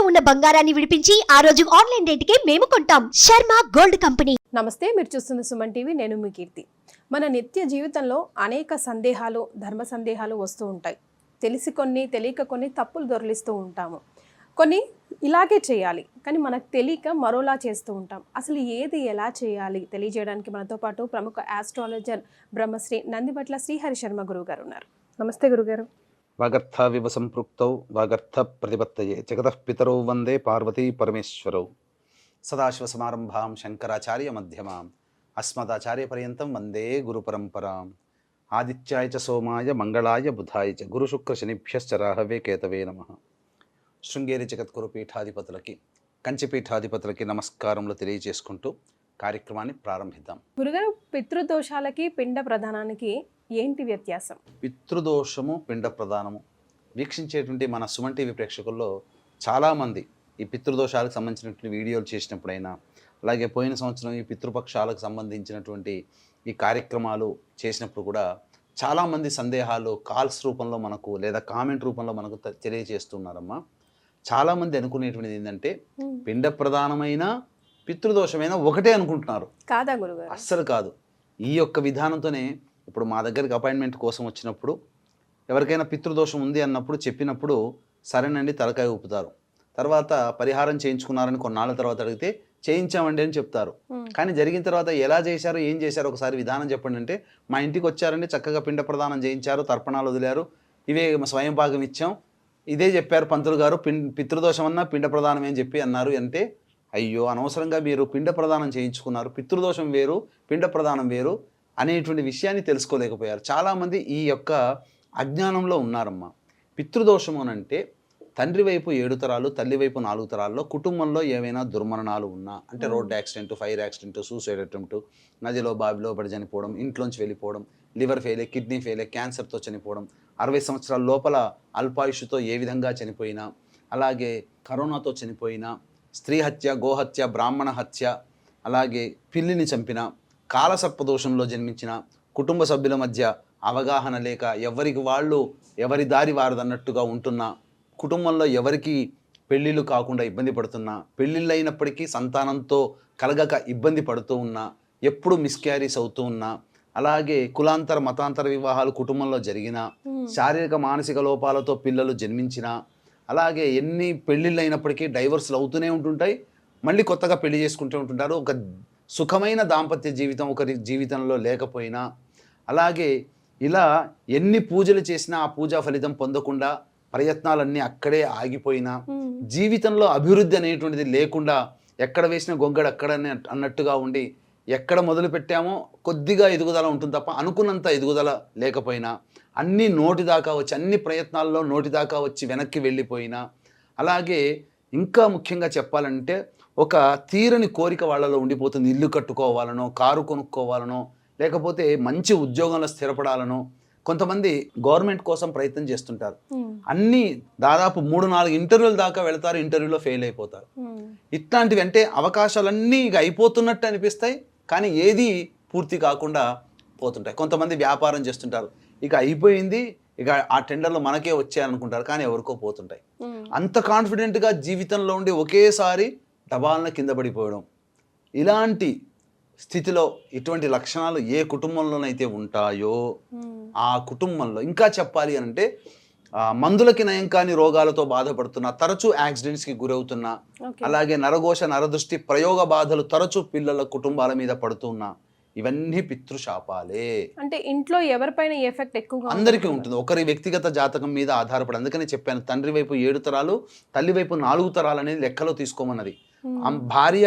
ఉన్న బంగారాన్ని విడిపించి ఆ రోజు ఆన్లైన్ రేటుకే మేము కొంటాం. Sharma gold company. నమస్తే, మీరు చూస్తున్న సుమన్ టీవీ. నేను మీ కీర్తి. మన నిత్య జీవితంలో అనేక సందేహాలు, ధర్మ సందేహాలు వస్తూ ఉంటాయి. తెలిసి కొన్ని, తెలియక కొన్ని తప్పులు దొర్లిస్తూ ఉంటాము. కొన్ని ఇలాగే చేయాలి, కానీ మనకు తెలియక మరోలా చేస్తూ ఉంటాం. అసలు ఏది ఎలా చేయాలి తెలియజేయడానికి మనతో పాటు ప్రముఖ ఆస్ట్రాలజర్ బ్రహ్మశ్రీ నందిబట్ల శ్రీహరి శర్మ గురువు గారు ఉన్నారు. నమస్తే గురుగారు. వాగర్థ వివ సంపృక్తౌ వాగర్థ ప్రతిపత్తయే జగతః పితరౌ వందే పార్వతీ పరమేశ్వరౌ. సదాశివ సమారంభాం శంకరాచార్య మధ్యమాం అస్మదాచార్య పర్యంతం వందే గురు పరంపరాం. ఆదిత్యాయ చ సోమాయ మంగళాయ బుధాయ చ గురు శుక్ర శనిభ్యశ్చ రాహవే కేతవే నమః. శృంగేరి జగద్గురు పీఠాధిపతులకి, కంచి పీఠాధిపతులకి నమస్కారములు తెలియజేసుకుంటూ కార్యక్రమాన్ని ప్రారంభిద్దాం. గురుగారు, పితృదోషాలకి పిండ ప్రధానానికి ఏంటి వ్యత్యాసం? పితృదోషము, పిండ ప్రదానము వీక్షించేటువంటి మన సుమన్ టీవీ ప్రేక్షకుల్లో చాలామంది ఈ పితృదోషాలకు సంబంధించినటువంటి వీడియోలు చేసినప్పుడైనా, అలాగే పోయిన సంవత్సరం ఈ పితృపక్షాలకు సంబంధించినటువంటి ఈ కార్యక్రమాలు చేసినప్పుడు కూడా చాలామంది సందేహాలు కాల్స్ రూపంలో మనకు లేదా కామెంట్ రూపంలో మనకు తెలియజేస్తున్నారమ్మా. చాలామంది అనుకునేటువంటిది ఏంటంటే పిండ ప్రధానమైన పితృదోషమైన ఒకటే అనుకుంటున్నారు. కాదా గురుగారు? అస్సలు కాదు. ఈ యొక్క విధానంతోనే ఇప్పుడు మా దగ్గరికి అపాయింట్మెంట్ కోసం వచ్చినప్పుడు ఎవరికైనా పితృదోషం ఉంది అన్నప్పుడు చెప్పినప్పుడు సరేనండి తలకాయ ఊపుతారు. తర్వాత పరిహారం చేయించుకున్నారని కొన్నాళ్ళ తర్వాత అడిగితే చేయించామండి అని చెప్తారు. కానీ జరిగిన తర్వాత ఎలా చేశారు, ఏం చేశారు ఒకసారి విధానం చెప్పండి అంటే, మా ఇంటికి వచ్చారండి, చక్కగా పిండ ప్రదానం చేయించారు, తర్పణాలు వదిలారు, ఇవే స్వయం భాగం ఇచ్చాం, ఇదే చెప్పారు పంతులు గారు, పితృదోషం అన్నా పిండ ప్రదానం అని చెప్పి అన్నారు అంటే, అయ్యో అనవసరంగా మీరు పిండ ప్రదానం చేయించుకున్నారు, పితృదోషం వేరు పిండ ప్రదానం వేరు అనేటువంటి విషయాన్ని తెలుసుకోలేకపోయారు. చాలామంది ఈ యొక్క అజ్ఞానంలో ఉన్నారమ్మా. పితృదోషం అనంటే తండ్రి వైపు 7 తరాలు, తల్లి వైపు 4 తరాల్లో కుటుంబంలో ఏవైనా దుర్మరణాలు ఉన్నా, అంటే road accident, fire accident, suicide attempt, నదిలో బావిలో పడి చనిపోవడం, ఇంట్లోంచి వెళ్ళిపోవడం, లివర్ ఫెయిలే, కిడ్నీ ఫెయిలే, క్యాన్సర్తో చనిపోవడం, 60 సంవత్సరాల లోపల అల్పాయుషుతో ఏ విధంగా చనిపోయినా, అలాగే కరోనాతో చనిపోయినా, స్త్రీ హత్య, గోహత్య, బ్రాహ్మణ హత్య, అలాగే పిల్లిని చంపిన, కాలసర్పదోషంలో జన్మించిన, కుటుంబ సభ్యుల మధ్య అవగాహన లేక ఎవరికి వాళ్ళు ఎవరి దారి వారదన్నట్టుగా ఉంటున్నా, కుటుంబంలో ఎవరికి పెళ్ళిళ్ళు కాకుండా ఇబ్బంది పడుతున్నా, పెళ్ళిళ్ళు అయినప్పటికీ సంతానంతో కలగక ఇబ్బంది పడుతూ ఉన్నా, ఎప్పుడు మిస్క్యారీస్ అవుతూ ఉన్నా, అలాగే కులాంతర మతాంతర వివాహాలు కుటుంబంలో జరిగినా, శారీరక మానసిక లోపాలతో పిల్లలు జన్మించినా, అలాగే ఎన్ని పెళ్ళిళ్ళు అయినప్పటికీ డైవర్స్లు అవుతూనే ఉంటుంటాయి, మళ్ళీ కొత్తగా పెళ్లి చేసుకుంటూ ఉంటుంటారు, ఒక సుఖమైన దాంపత్య జీవితం ఒకరి జీవితంలో లేకపోయినా, అలాగే ఇలా ఎన్ని పూజలు చేసినా ఆ పూజా ఫలితం పొందకుండా ప్రయత్నాలన్నీ అక్కడే ఆగిపోయినా, జీవితంలో అభివృద్ధి అనేటువంటిది లేకుండా ఎక్కడ వేసిన గొంగడు అక్కడనే అన్నట్టుగా ఉండి, ఎక్కడ మొదలు పెట్టామో కొద్దిగా ఎదుగుదల ఉంటుంది తప్ప అనుకున్నంత ఎదుగుదల లేకపోయినా, అన్నీ నోటి దాకా వచ్చి, అన్ని ప్రయత్నాల్లో నోటి దాకా వచ్చి వెనక్కి వెళ్ళిపోయినా, అలాగే ఇంకా ముఖ్యంగా చెప్పాలంటే ఒక తీరని కోరిక వాళ్ళలో ఉండిపోతుంది. ఇల్లు కట్టుకోవాలనో, కారు కొనుక్కోవాలనో, లేకపోతే మంచి ఉద్యోగంలో స్థిరపడాలనో. కొంతమంది గవర్నమెంట్ కోసం ప్రయత్నం చేస్తుంటారు, అన్ని దాదాపు 3-4 ఇంటర్వ్యూల దాకా వెళతారు, ఇంటర్వ్యూలో ఫెయిల్ అయిపోతారు. ఇట్లాంటివి అంటే అవకాశాలన్నీ ఇక అయిపోతున్నట్టు అనిపిస్తాయి, కానీ ఏది పూర్తి కాకుండా పోతుంటాయి. కొంతమంది వ్యాపారం చేస్తుంటారు, ఇక అయిపోయింది, ఇక ఆ టెండర్లు మనకే వచ్చాయనుకుంటారు, కానీ ఎవరికో పోతుంటాయి. అంత కాన్ఫిడెంట్గా జీవితంలో ఉండి ఒకేసారి డబాలన కింద పడిపోవడం, ఇలాంటి స్థితిలో ఇటువంటి లక్షణాలు ఏ కుటుంబంలోనైతే ఉంటాయో ఆ కుటుంబంలో, ఇంకా చెప్పాలి అంటే మందులకి నయం కాని రోగాలతో బాధపడుతున్నా, తరచూ యాక్సిడెంట్స్కి గురవుతున్నా, అలాగే నరఘోష, నరదృష్టి ప్రయోగ బాధలు తరచూ పిల్లల కుటుంబాల మీద పడుతున్నా, ఇవన్నీ పితృశాపాలే. అంటే ఇంట్లో ఎవరిపైన ఎఫెక్ట్ ఎక్కువగా అందరికీ ఉంటుంది, ఒకరి వ్యక్తిగత జాతకం మీద ఆధారపడి. అందుకనే చెప్పాను, తండ్రి వైపు 7 తరాలు, తల్లి వైపు 4 తరాలు అనేది లెక్కలో తీసుకోమన్నది. భార్య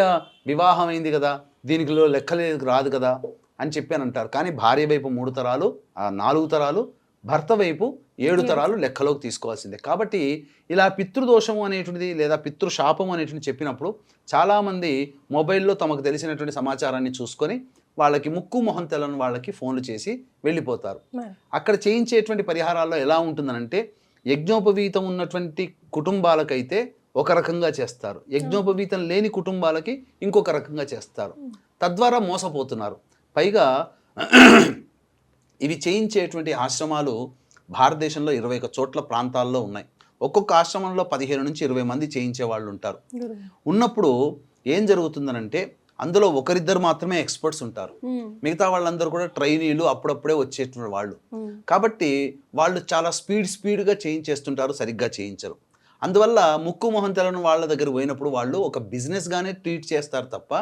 వివాహం అయింది కదా, దీనికి లెక్కలేదు రాదు కదా అని చెప్పానంటారు, కానీ భార్య వైపు 3 తరాలు, 4 తరాలు, భర్త వైపు 7 తరాలు లెక్కలోకి తీసుకోవాల్సిందే. కాబట్టి ఇలా పితృదోషము అనేటువంటిది లేదా పితృశాపము అనేటువంటి చెప్పినప్పుడు చాలామంది మొబైల్లో తమకు తెలిసినటువంటి సమాచారాన్ని చూసుకొని వాళ్ళకి ముక్కు మొహం తెల్లని వాళ్ళకి ఫోన్లు చేసి వెళ్ళిపోతారు. అక్కడ చేయించేటువంటి పరిహారాల్లో ఎలా ఉంటుందనంటే, యజ్ఞోపవీతం ఉన్నటువంటి కుటుంబాలకైతే ఒక రకంగా చేస్తారు, యజ్ఞోపవీతం లేని కుటుంబాలకి ఇంకొక రకంగా చేస్తారు. తద్వారా మోసపోతున్నారు. పైగా ఇవి చేయించేటువంటి ఆశ్రమాలు భారతదేశంలో 21 చోట్ల ప్రాంతాల్లో ఉన్నాయి. ఒక్కొక్క ఆశ్రమంలో 15 నుంచి 20 మంది చేయించే వాళ్ళు ఉంటారు. ఉన్నప్పుడు ఏం జరుగుతుందనంటే అందులో ఒకరిద్దరు మాత్రమే ఎక్స్పర్ట్స్ ఉంటారు. మిగతా వాళ్ళందరూ కూడా ట్రైనీలు, అప్పుడప్పుడే వచ్చేటువంటి వాళ్ళు. కాబట్టి వాళ్ళు చాలా స్పీడ్గా చేయించేస్తుంటారు, సరిగ్గా చేయించరు. అందువల్ల ముక్కు మొహం తెలని వాళ్ళ దగ్గర పోయినప్పుడు వాళ్ళు ఒక బిజినెస్గానే ట్రీట్ చేస్తారు తప్ప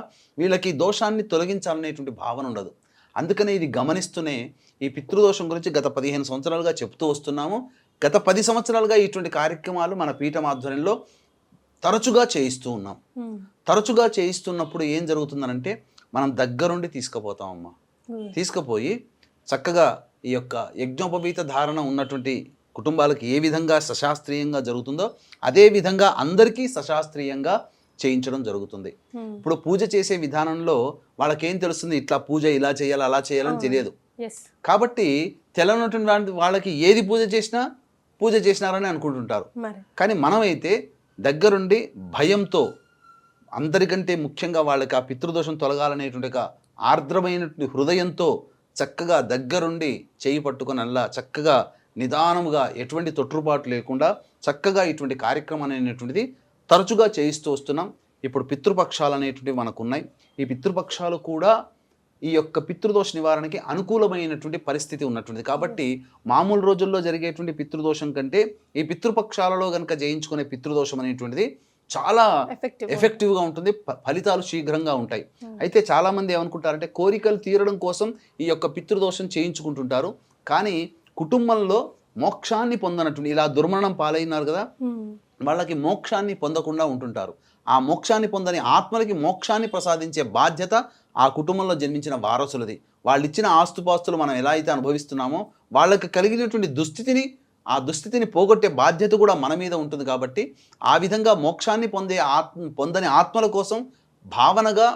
వీళ్ళకి దోషాన్ని తొలగించాలనేటువంటి భావన ఉండదు. అందుకనే ఇది గమనిస్తూనే ఈ పితృదోషం గురించి గత 15 సంవత్సరాలుగా చెప్తూ వస్తున్నాము. గత 10 సంవత్సరాలుగా ఇటువంటి కార్యక్రమాలు మన పీఠం ఆధ్వర్యంలో తరచుగా చేయిస్తూ ఉన్నాం. తరచుగా చేయిస్తున్నప్పుడు ఏం జరుగుతుందనంటే మనం దగ్గరుండి తీసుకుపోతామమ్మా. తీసుకుపోయి చక్కగా ఈ యొక్క యజ్ఞోపవీత ధారణ ఉన్నటువంటి కుటుంబాలకు ఏ విధంగా సశాస్త్రీయంగా జరుగుతుందో అదే విధంగా అందరికీ సశాస్త్రీయంగా చేయించడం జరుగుతుంది. ఇప్పుడు పూజ చేసే విధానంలో వాళ్ళకేం తెలుస్తుంది, ఇట్లా పూజ ఇలా చేయాలి అలా చేయాలని తెలియదు. కాబట్టి తెలనటువంటి వాళ్ళకి ఏది పూజ చేసినారని అనుకుంటుంటారు. కానీ మనమైతే దగ్గరుండి భయంతో, అందరికంటే ముఖ్యంగా వాళ్ళకి ఆ పితృదోషం తొలగాలనేటువంటి ఒక ఆర్ద్రమైనటువంటి హృదయంతో చక్కగా దగ్గరుండి చేయి పట్టుకొని అలా చక్కగా నిదానముగా ఎటువంటి తొట్టుపాటు లేకుండా చక్కగా ఇటువంటి కార్యక్రమం అనేటువంటిది తరచుగా చేయిస్తూ వస్తున్నాం. ఇప్పుడు పితృపక్షాలు అనేటువంటివి మనకు ఉన్నాయి. ఈ పితృపక్షాలు కూడా ఈ యొక్క పితృదోష నివారణకి అనుకూలమైనటువంటి పరిస్థితి ఉన్నటువంటిది. కాబట్టి మామూలు రోజుల్లో జరిగేటువంటి పితృదోషం కంటే ఈ పితృపక్షాలలో కనుక జయించుకునే పితృదోషం అనేటువంటిది చాలా ఎఫెక్టివ్గా ఉంటుంది, ఫలితాలు శీఘ్రంగా ఉంటాయి. అయితే చాలామంది ఏమనుకుంటారంటే కోరికలు తీరడం కోసం ఈ యొక్క పితృదోషం చేయించుకుంటుంటారు. కానీ కుటుంబంలో మోక్షాన్ని పొందనటువంటి, ఇలా దుర్మరణం పాలైనారు కదా, వాళ్ళకి మోక్షాన్ని పొందకుండా ఉంటుంటారు. ఆ మోక్షాన్ని పొందని ఆత్మలకి మోక్షాన్ని ప్రసాదించే బాధ్యత ఆ కుటుంబంలో జన్మించిన వారసులది. వాళ్ళు ఇచ్చిన ఆస్తుపాస్తులు మనం ఎలా అయితే అనుభవిస్తున్నామో వాళ్ళకి కలిగినటువంటి ఆ దుస్థితిని పోగొట్టే బాధ్యత కూడా మన మీద ఉంటుంది. కాబట్టి ఆ విధంగా మోక్షాన్ని పొందని ఆత్మల కోసం భావనగా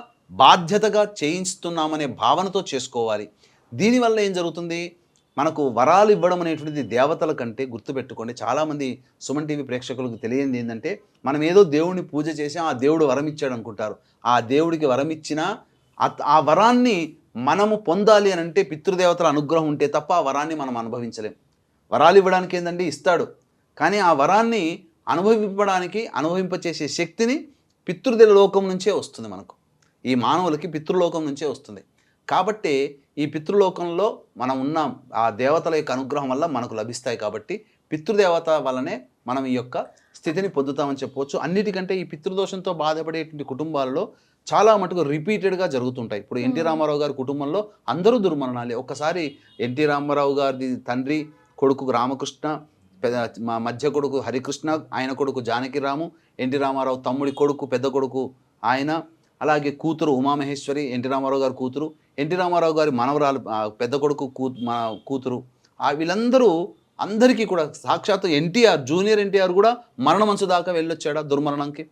బాధ్యతగా చేయిస్తున్నామనే భావనతో చేసుకోవాలి. దీనివల్ల ఏం జరుగుతుంది, మనకు వరాలు ఇవ్వడం అనేటువంటిది దేవతల కంటే, గుర్తుపెట్టుకోండి, చాలామంది సుమన్ టీవీ ప్రేక్షకులకు తెలియంది ఏంటంటే మనం ఏదో దేవుడిని పూజ చేసి ఆ దేవుడు వరం ఇచ్చాడు అనుకుంటారు. ఆ దేవుడికి వరం ఇచ్చినా ఆ వరాన్ని మనము పొందాలి అని అంటే పితృదేవతల అనుగ్రహం ఉంటే తప్ప ఆ వరాన్ని మనం అనుభవించలేం. వరాలు ఇవ్వడానికి ఏంటంటే ఇస్తాడు, కానీ ఆ వరాన్ని అనుభవింపచేసే శక్తిని పితృదేవ లోకం నుంచే వస్తుంది. మనకు ఈ మానవులకి పితృలోకం నుంచే వస్తుంది. కాబట్టి ఈ పితృలోకంలో మనం ఉన్నాం, ఆ దేవతల యొక్క అనుగ్రహం వల్ల మనకు లభిస్తాయి. కాబట్టి పితృదేవత వల్లనే మనం ఈ యొక్క స్థితిని పొందుతామని చెప్పవచ్చు. అన్నిటికంటే ఈ పితృదోషంతో బాధపడేటువంటి కుటుంబాలలో చాలా మటుకు రిపీటెడ్గా జరుగుతుంటాయి. ఇప్పుడు ఎన్టీ రామారావు గారి కుటుంబంలో అందరూ దుర్మరణాలే. ఒక్కసారి ఎన్టీ రామారావు గారి తండ్రి కొడుకు రామకృష్ణ, మా మధ్య కొడుకు హరికృష్ణ, ఆయన కొడుకు జానకిరాము, ఎన్టీ రామారావు తమ్ముడి కొడుకు పెద్ద కొడుకు ఆయన, అలాగే కూతురు ఉమామహేశ్వరి, ఎన్టీ రామారావు గారి కూతురు, ఎన్టీ రామారావు గారి మనవరాలు పెద్ద కొడుకు కూతురు, వీళ్ళందరూ అందరికీ కూడా సాక్షాత్తు ఎన్టీఆర్, జూనియర్ ఎన్టీఆర్ కూడా మరణమంచు దాకా వెళ్ళొచ్చాడు దుర్మరణంకి,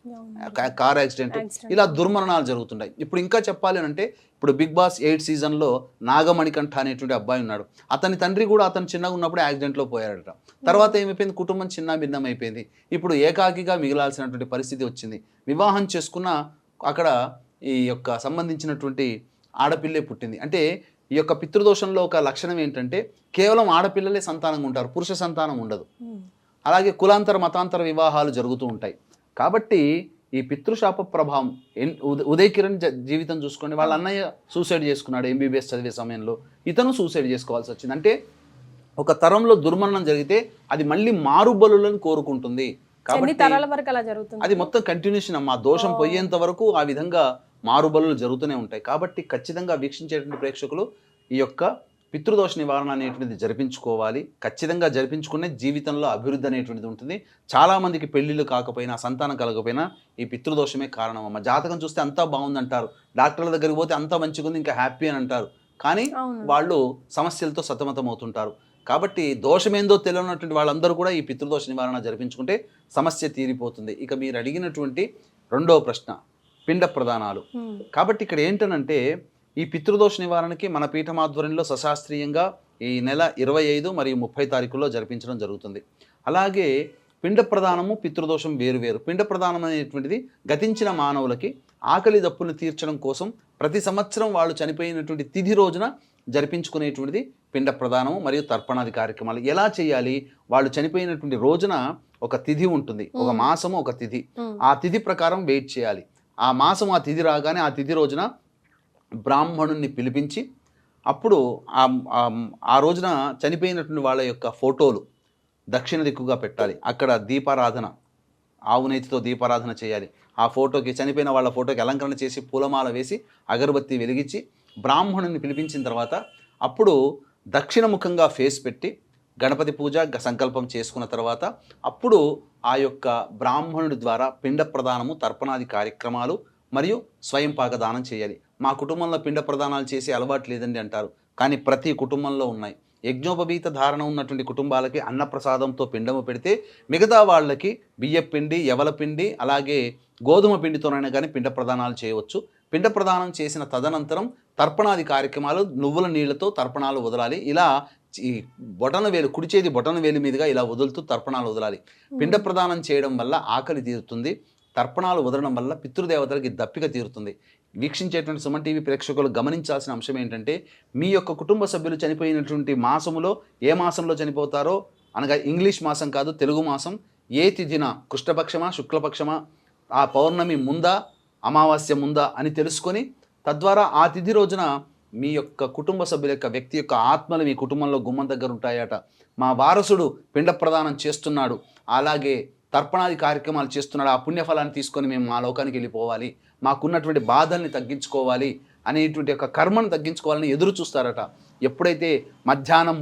కార్ యాక్సిడెంట్. ఇలా దుర్మరణాలు జరుగుతుంటాయి. ఇప్పుడు ఇంకా చెప్పాలి అంటే ఇప్పుడు బిగ్ బాస్ 8 సీజన్లో నాగమణికంఠ అనేటువంటి అబ్బాయి ఉన్నాడు. అతని తండ్రి కూడా అతను చిన్నగా ఉన్నప్పుడు యాక్సిడెంట్లో పోయాడట. తర్వాత ఏమైపోయింది, కుటుంబం చిన్న భిన్నం అయిపోయింది. ఇప్పుడు ఏకాకిగా మిగిలాల్సినటువంటి పరిస్థితి వచ్చింది. వివాహం చేసుకున్న అక్కడ ఈ యొక్క సంబంధించినటువంటి ఆడపిల్లే పుట్టింది. అంటే ఈ యొక్క పితృదోషంలో ఒక లక్షణం ఏంటంటే కేవలం ఆడపిల్లలే సంతానంగా ఉంటారు, పురుష సంతానం ఉండదు. అలాగే కులాంతర మతాంతర వివాహాలు జరుగుతూ ఉంటాయి. కాబట్టి ఈ పితృశాప ప్రభావం, ఉదయ్ కిరణ్ జీవితం చూసుకోండి, వాళ్ళ అన్నయ్య సూసైడ్ చేసుకున్నాడు MBBS చదివే సమయంలో, ఇతను సూసైడ్ చేసుకోవాల్సి వచ్చింది. అంటే ఒక తరంలో దుర్మరణం జరిగితే అది మళ్ళీ మారుబలులను కోరుకుంటుంది. కాబట్టి అది మొత్తం కంటిన్యూషన్ అమ్మా, దోషం పోయేంత వరకు ఆ విధంగా మారుబలులు జరుగుతూనే ఉంటాయి. కాబట్టి ఖచ్చితంగా వీక్షించేటువంటి ప్రేక్షకులు ఈ యొక్క పితృదోష నివారణ అనేటువంటిది జరిపించుకోవాలి. ఖచ్చితంగా జరిపించుకునే జీవితంలో అభివృద్ధి అనేటువంటిది ఉంటుంది. చాలామందికి పెళ్ళిళ్ళు కాకపోయినా, సంతానం కలగకపోయినా ఈ పితృదోషమే కారణం అమ్మ. జాతకం చూస్తే అంతా బాగుందంటారు, డాక్టర్ల దగ్గరికి పోతే అంతా మంచిగా ఉంది, ఇంకా హ్యాపీ అని అంటారు, కానీ వాళ్ళు సమస్యలతో సతమతం అవుతుంటారు. కాబట్టి దోషమేందో తెలియనటువంటి వాళ్ళందరూ కూడా ఈ పితృదోష నివారణ జరిపించుకుంటే సమస్య తీరిపోతుంది. ఇక మీరు అడిగినటువంటి రెండవ ప్రశ్న, పిండ ప్రదానాలు. కాబట్టి ఇక్కడ ఏంటనంటే ఈ పితృదోష నివారణకి మన పీఠం ఆధ్వర్యంలో సశాస్త్రీయంగా ఈ నెల 25 మరియు 30 తారీఖుల్లో జరిపించడం జరుగుతుంది. అలాగే పిండ ప్రదానము, పితృదోషం వేరువేరు. పిండ ప్రదానం అనేటువంటిది గతించిన మానవులకి ఆకలి దప్పులను తీర్చడం కోసం ప్రతి సంవత్సరం వాళ్ళు చనిపోయినటువంటి తిథి రోజున జరిపించుకునేటువంటిది పిండ ప్రదానం మరియు తర్పణాది కార్యక్రమాలు. ఎలా చేయాలి? వాళ్ళు చనిపోయినటువంటి రోజున ఒక తిథి ఉంటుంది, ఒక మాసము ఒక తిథి. ఆ తిథి ప్రకారం వెయిట్ చేయాలి. ఆ మాసం ఆ తిథి రాగానే ఆ తిథి రోజున బ్రాహ్మణుణ్ణి పిలిపించి అప్పుడు ఆ రోజున చనిపోయినటువంటి వాళ్ళ యొక్క ఫోటోలు దక్షిణ దిక్కుగా పెట్టాలి. అక్కడ దీపారాధన, ఆవు నేతితో దీపారాధన చేయాలి. ఆ ఫోటోకి, చనిపోయిన వాళ్ళ ఫోటోకి అలంకరణ చేసి పూలమాల వేసి అగరబత్తి వెలిగించి బ్రాహ్మణుని పిలిపించిన తర్వాత అప్పుడు దక్షిణముఖంగా ఫేస్ పెట్టి గణపతి పూజ సంకల్పం చేసుకున్న తర్వాత అప్పుడు ఆ యొక్క బ్రాహ్మణుడి ద్వారా పిండ ప్రదానము, తర్పణాది కార్యక్రమాలు మరియు స్వయం పాకదానం చేయాలి. మా కుటుంబంలో పిండ ప్రదానాలు చేసే అలవాటు లేదండి అంటారు, కానీ ప్రతి కుటుంబంలో ఉన్నాయి. యజ్ఞోపవీత ధారణ ఉన్నటువంటి కుటుంబాలకి అన్నప్రసాదంతో పిండము పెడితే మిగతా వాళ్ళకి బియ్యం పిండి, యవల పిండి, అలాగే గోధుమ పిండితోనైనా కానీ పిండ ప్రదానాలు చేయవచ్చు. పిండ ప్రదానం చేసిన తదనంతరం తర్పణాది కార్యక్రమాలు, నువ్వుల నీళ్లతో తర్పణాలు వదలాలి. ఇలా ఈ బొటన వేలు, కుడి చేతి బొటన వేలు మీదుగా ఇలా వదులుతూ తర్పణాలు వదలాలి. పిండ ప్రదానం చేయడం వల్ల ఆకలి తీరుతుంది, తర్పణాలు వదలడం వల్ల పితృదేవతలకి దప్పిక తీరుతుంది. వీక్షించేటువంటి సుమన్ టీవీ ప్రేక్షకులు గమనించాల్సిన అంశం ఏంటంటే, మీ యొక్క కుటుంబ సభ్యులు చనిపోయినటువంటి మాసములో ఏ మాసంలో చనిపోతారో, అనగా ఇంగ్లీష్ మాసం కాదు, తెలుగు మాసం, ఏ తిథిన, కృష్ణపక్షమా శుక్లపక్షమా, ఆ పౌర్ణమి ముందా అమావాస్య ముందా అని తెలుసుకొని తద్వారా ఆ తిథి రోజున మీ యొక్క కుటుంబ సభ్యుల యొక్క వ్యక్తి యొక్క ఆత్మలు మీ కుటుంబంలో గుమ్మం దగ్గర ఉంటాయట. మా వారసుడు పిండ ప్రదానం చేస్తున్నాడు, అలాగే తర్పణాది కార్యక్రమాలు చేస్తున్నాడు, ఆ పుణ్యఫలాన్ని తీసుకొని మేము మా లోకానికి వెళ్ళిపోవాలి, మాకున్నటువంటి బాధల్ని తగ్గించుకోవాలి అనేటువంటి యొక్క కర్మను తగ్గించుకోవాలని ఎదురు చూస్తారట. ఎప్పుడైతే మధ్యాహ్నం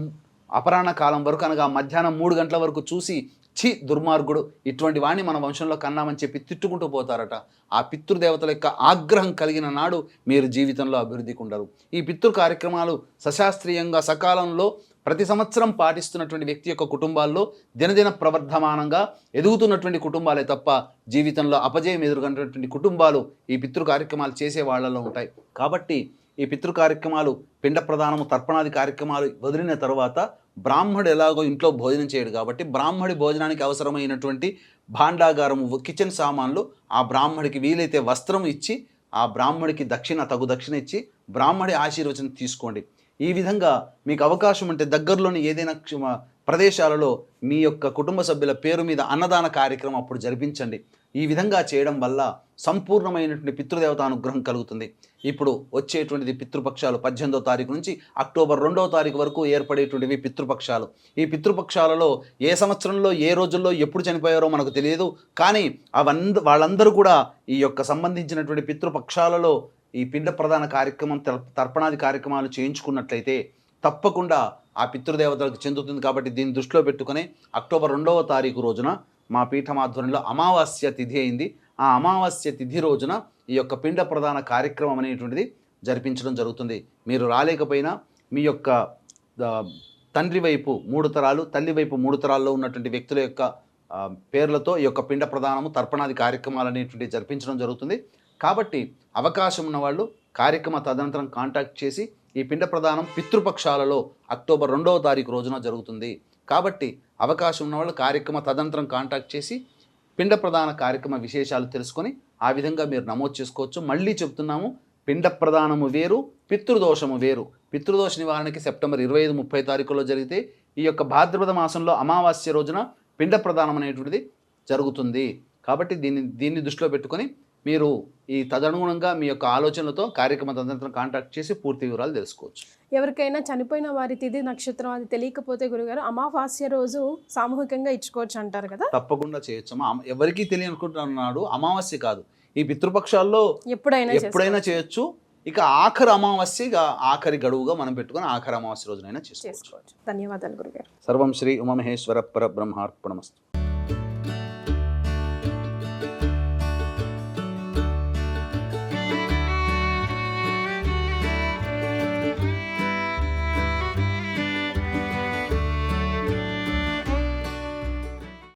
అపరాహ్న కాలం వరకు, అనగా మధ్యాహ్నం 3 గంటల వరకు చూసి ఛీ దుర్మార్గుడు, ఇటువంటి వాణ్ణి మన వంశంలో కన్నామని చెప్పి తిట్టుకుంటూ పోతారట. ఆ పితృదేవతల యొక్క ఆగ్రహం కలిగిన నాడు మీరు జీవితంలో అభివృద్ధికి ఉండరు. ఈ పితృ కార్యక్రమాలు సశాస్త్రీయంగా సకాలంలో ప్రతి సంవత్సరం పాటిస్తున్నటువంటి వ్యక్తి యొక్క కుటుంబాల్లో దినదిన ప్రవర్ధమానంగా ఎదుగుతున్నటువంటి కుటుంబాలే తప్ప జీవితంలో అపజయం ఎదుర్కొన్నటువంటి కుటుంబాలు ఈ పితృ కార్యక్రమాలు చేసే వాళ్ళలో ఉంటాయి. కాబట్టి ఈ పితృ కార్యక్రమాలు, పిండ ప్రదానము, తర్పణాది కార్యక్రమాలు వదిలిన తర్వాత బ్రాహ్మడు ఎలాగో ఇంట్లో భోజనం చేయడు కాబట్టి బ్రాహ్మడి భోజనానికి అవసరమైనటువంటి భాండాగారము, కిచెన్ సామాన్లు ఆ బ్రాహ్మడికి వీలైతే వస్త్రం ఇచ్చి ఆ బ్రాహ్మడికి తగు దక్షిణ ఇచ్చి బ్రాహ్మడి ఆశీర్వచనం తీసుకోండి. ఈ విధంగా మీకు అవకాశం ఉంటే దగ్గరలోని ఏదైనా ప్రదేశాలలో మీ యొక్క కుటుంబ సభ్యుల పేరు మీద అన్నదాన కార్యక్రమం అప్పుడు జరిపించండి. ఈ విధంగా చేయడం వల్ల సంపూర్ణమైనటువంటి పితృదేవత అనుగ్రహం కలుగుతుంది. ఇప్పుడు వచ్చేటువంటిది పితృపక్షాలు 18వ తారీఖు నుంచి అక్టోబర్ 2వ తారీఖు వరకు ఏర్పడేటువంటివి పితృపక్షాలు. ఈ పితృపక్షాలలో ఏ సంవత్సరంలో ఏ రోజుల్లో ఎప్పుడు చనిపోయారో మనకు తెలియదు, కానీ వాళ్ళందరూ కూడా ఈ యొక్క సంబంధించినటువంటి పితృపక్షాలలో ఈ పిండ ప్రదాన కార్యక్రమం, తర్పణాది కార్యక్రమాలు చేయించుకున్నట్లయితే తప్పకుండా ఆ పితృదేవతలకు చెందుతుంది. కాబట్టి దీన్ని దృష్టిలో పెట్టుకుని అక్టోబర్ 2వ తారీఖు రోజున మా పీఠమాధ్వర్యంలో అమావాస్య తిథి అయింది. ఆ అమావాస్య తిథి రోజున ఈ యొక్క పిండ ప్రదాన కార్యక్రమం అనేటువంటిది జరిపించడం జరుగుతుంది. మీరు రాలేకపోయినా మీ యొక్క తండ్రి వైపు 3 తరాలు, తల్లి వైపు 3 తరాల్లో ఉన్నటువంటి వ్యక్తుల యొక్క పేర్లతో ఈ యొక్క పిండ ప్రదానము, తర్పణాది కార్యక్రమాలు అనేటువంటివి జరిపించడం జరుగుతుంది. కాబట్టి అవకాశం ఉన్నవాళ్ళు కార్యక్రమ తదనంతరం కాంటాక్ట్ చేసి, ఈ పిండ ప్రదానం పితృపక్షాలలో అక్టోబర్ 2వ తారీఖు రోజున జరుగుతుంది. కాబట్టి అవకాశం ఉన్నవాళ్ళు కార్యక్రమ తదనంతరం కాంటాక్ట్ చేసి పిండ ప్రదాన కార్యక్రమ విశేషాలు తెలుసుకొని ఆ విధంగా మీరు నమోదు చేసుకోవచ్చు. మళ్ళీ చెప్తున్నాము, పిండ ప్రదానము వేరు, పితృదోషము వేరు. పితృదోష నివారణకి సెప్టెంబర్ 25, 30 తారీఖుల్లో జరిగితే ఈ యొక్క భాద్రపద మాసంలో అమావాస్య రోజున పిండ ప్రదానం అనేటువంటిది జరుగుతుంది. కాబట్టి దీన్ని దృష్టిలో పెట్టుకొని మీరు ఈ తదనుగుణంగా మీ యొక్క ఆలోచనలతో కార్యక్రమ తదనంతరం కాంటాక్ట్ చేసి పూర్తి వివరాలు తెలుసుకోవచ్చు. ఎవరికైనా చనిపోయిన వారి తిథి నక్షత్రం అది తెలియకపోతే గురుగారు అమావాస్య రోజు సామూహికంగా ఇచ్చుకోవచ్చు అంటారు కదా? తప్పకుండా చేయొచ్చు. ఎవరికీ తెలియనుకుంటున్నాడు, అమావాస్య కాదు, ఈ పితృపక్షాల్లో ఎప్పుడైనా చేయొచ్చు. ఇక ఆఖరి అమావాస్య, ఆఖరి గడువుగా మనం పెట్టుకుని ఆఖరి అమావాస్య రోజునైనా చేసుకోవచ్చు. ధన్యవాదాలు గురుగారు. సర్వం శ్రీ ఉమామహేశ్వర పరబ్రహ్మార్పణమస్తు.